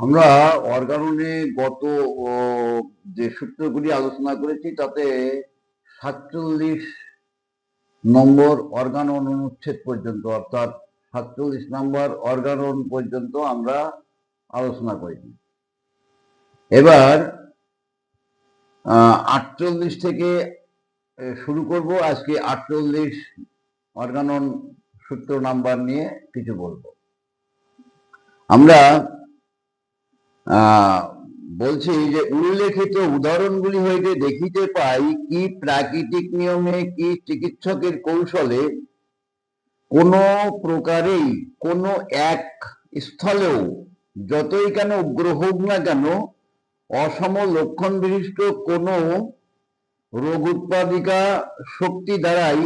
আমরা অর্গাননে গত যে সূত্রগুলি আলোচনা করেছি তাতে 47 নম্বর অর্গানন অনুচ্ছেদ পর্যন্ত, অর্থাৎ 47 নম্বর অর্গানন পর্যন্ত আমরা আলোচনা করেছি। এবার 48 থেকে শুরু করব। আজকে 48 অর্গানন সূত্র নাম্বার নিয়ে কিছু বলবো। আমরা বলছি যে উল্লেখিত উদাহরণগুলি হইতে দেখিতে পাই কি প্রাকৃতিক নিয়মে কি চিকিৎসকের কৌশলে কোন প্রকারেই কোন এক স্থলেও যতই কেন উগ্র হোক না কেন অসম লক্ষণ বিশিষ্ট কোন রোগ উৎপাদিকা শক্তি দ্বারাই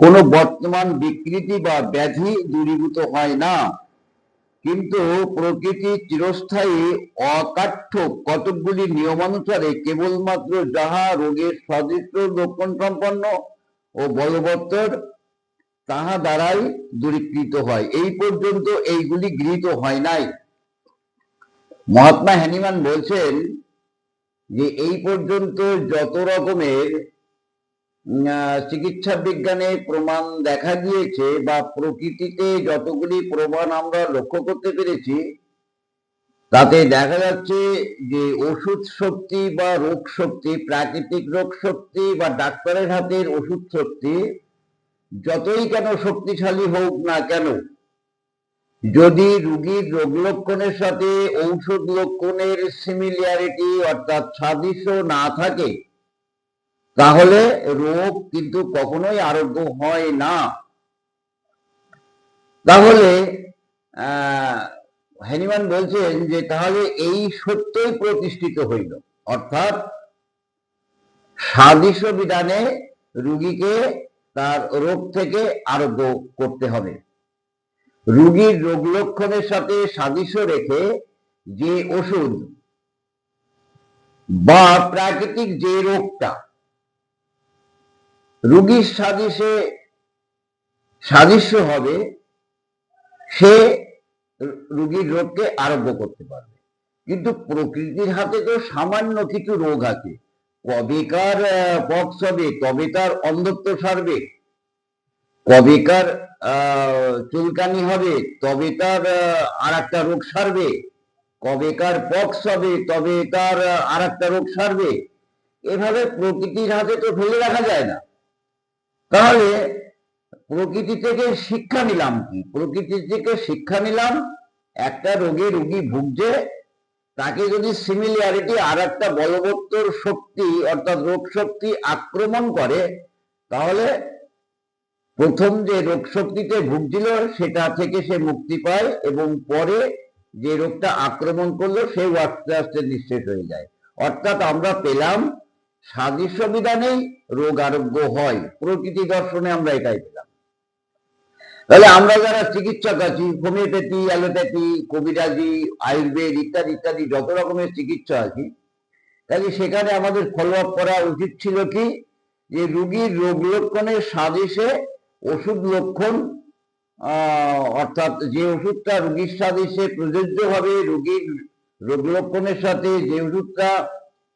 কোন বর্তমান বিকৃতি বা ব্যাধি দূরীভূত হয় না, কিন্তু প্রকৃতি চিরস্থায়ী অকাঠ্য কতকগুলি নিয়মানুসারে কেবলমাত্র যাহা রোগের সদৃশ্য লক্ষণ সম্পন্ন ও বলবত্তর তাহা দ্বারাই দূরীকৃত হয়। এই পর্যন্ত এইগুলি গৃহীত হয় নাই। মহাত্মা হ্যানিম্যান বলছেন যে এই পর্যন্ত যত রকমের চিকিৎসা বিজ্ঞানে প্রমাণ দেখা গিয়েছে বা প্রকৃতিতে যতগুলি প্রমাণ আমরা লক্ষ্য করতে পেরেছি তাতে দেখা যাচ্ছে যে ওষুধ শক্তি বা রোগ শক্তি, প্রাকৃতিক রোগ শক্তি বা ডাক্তারের হাতের ওষুধ শক্তি যতই কেন শক্তিশালী হোক না কেন, যদি রোগীর রোগ লক্ষণের সাথে ঔষধ লক্ষণের সিমিলারিটি অর্থাৎ সাদৃশ্য না থাকে তাহলে রোগ কিন্তু কখনোই আরোগ্য হয় না। তাহলে হ্যানিম্যান বলছেন যে তাহলে এই সত্যই প্রতিষ্ঠিত হইল, অর্থাৎ সাদৃশ্য বিধানে রোগীকে তার রোগ থেকে আরোগ্য করতে হবে। রোগীর রোগ লক্ষণের সাথে সাদৃশ্য রেখে যে ওষুধ বা প্রাকৃতিক যে রোগটা রোগীর সাদৃশ্য হবে সে রোগীর রোগকে আরোগ্য করতে পারবে। কিন্তু প্রকৃতির হাতে তো সামান্য কিছু রোগ আছে, কবেকার পক্স হবে, কবে তার অন্ধত্ব সারবে, কবেকার চুলকানি হবে, তবে তার আর একটা রোগ সারবে, কবেকার পক্স হবে তবে তার আর একটা রোগ সারবে। এভাবে প্রকৃতির হাতে তো ফেলে রাখা যায় না। তাহলে প্রকৃতি থেকে শিক্ষা নিলাম কি? প্রকৃতি থেকে শিক্ষা নিলাম একটা রোগী ভুগছে, তাকে যদি সিমিলারিটি আর একটা বলবত্তর শক্তি অর্থাৎ রোগ শক্তি আক্রমণ করে তাহলে প্রথম যে রোগ শক্তিতে ভুগছিল সেটা থেকে সে মুক্তি পায় এবং পরে যে রোগটা আক্রমণ করলো সেও আস্তে আস্তে নিঃশেষ হয়ে যায়। অর্থাৎ আমরা পেলাম সাদৃশ্য বিধানেই রোগ আরোগ্য হয়। প্রকৃতি দর্শনে আমরা এটাই পেলাম। তাহলে আমরা যারা চিকিৎসক আছি, হোমিওপ্যাথি, অ্যালোপ্যাথি, কবিরাজি, আয়ুর্বেদ ইত্যাদি ইত্যাদি যত রকমের চিকিৎসা আছে, তাহলে সেখানে আমাদের ফলো আপ করা উচিত ছিল কি যে রোগীর রোগ লক্ষণের সাদৃশ্যে ওষুধ লক্ষণ অর্থাৎ যে ওষুধটা রোগীর সাদৃশ্যে প্রযোজ্য হবে, রোগীর রোগ লক্ষণের সাথে যে ওষুধটা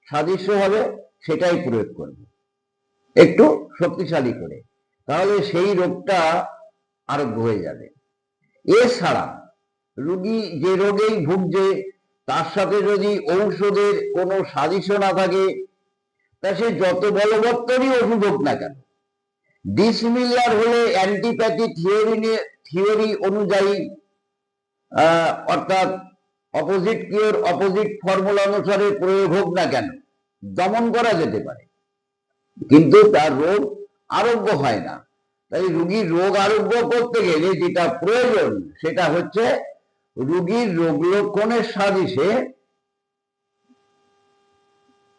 সাদৃশ্য হবে সেটাই প্রয়োগ করব একটু শক্তিশালী করে, তাহলে সেই রোগটা আরোগ্য হয়ে যাবে। এছাড়া রোগী যে রোগেই ভুগছে তার সাথে যদি ঔষধের কোনো সাদৃশ্য না থাকে তা সে যত বলবত্তরই ওষুধ হোক না কেন, ডিসিমিলার হলে অ্যান্টিপ্যাথি থিওরি অনুযায়ী অর্থাৎ অপোজিট কিওর অপোজিট ফর্মুলা অনুসারে প্রয়োগ হোক না কেন দমন করা যেতে পারে, কিন্তু তার রোগ আরোগ্য হয় না। তাই রোগীর রোগ আরোগ্য করতে গেলে যেটা প্রয়োজন সেটা হচ্ছে রোগীর রোগ লক্ষণের সাদৃশ্যে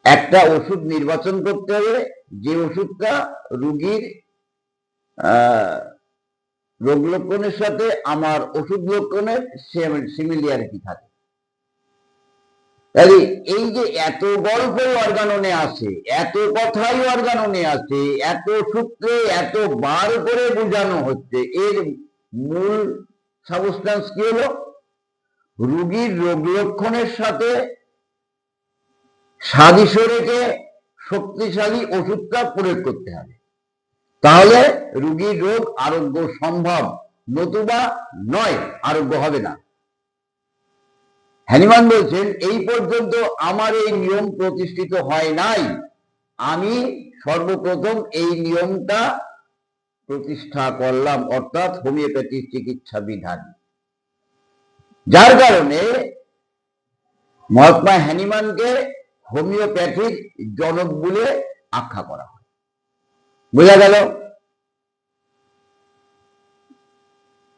একটা ওষুধ নির্বাচন করতে হবে, যে ওষুধটা রোগীর রোগ লক্ষণের সাথে আমার ওষুধ লক্ষণের সিমিলারিটি থাকে। তাহলে এই যে এত গল্প অর্গাননে আছে, এত কথাই অর্গাননে আছে, এত সূত্রে এত বার করে বোঝানো হচ্ছে, এর মূল সাবস্টেন্স কি হলো? রোগীর রোগ লক্ষণের সাথে সাদৃশ্য রেখে শক্তিশালী ওষুধটা প্রয়োগ করতে হবে, তাহলে রোগীর রোগ আরোগ্য সম্ভব, নতুবা নয়, আরোগ্য হবে না। হ্যানিম্যান বলছেন, এই পর্যন্ত আমার এই নিয়ম প্রতিষ্ঠিত হয় নাই, আমি সর্বপ্রথম এই নিয়মটা প্রতিষ্ঠা করলাম, অর্থাৎ হোমিওপ্যাথিক চিকিৎসা বিধান। যার কারণে মহাত্মা হ্যানিম্যানকে হোমিওপ্যাথিক জনক বলে আখ্যা করা হয়। বোঝা গেল?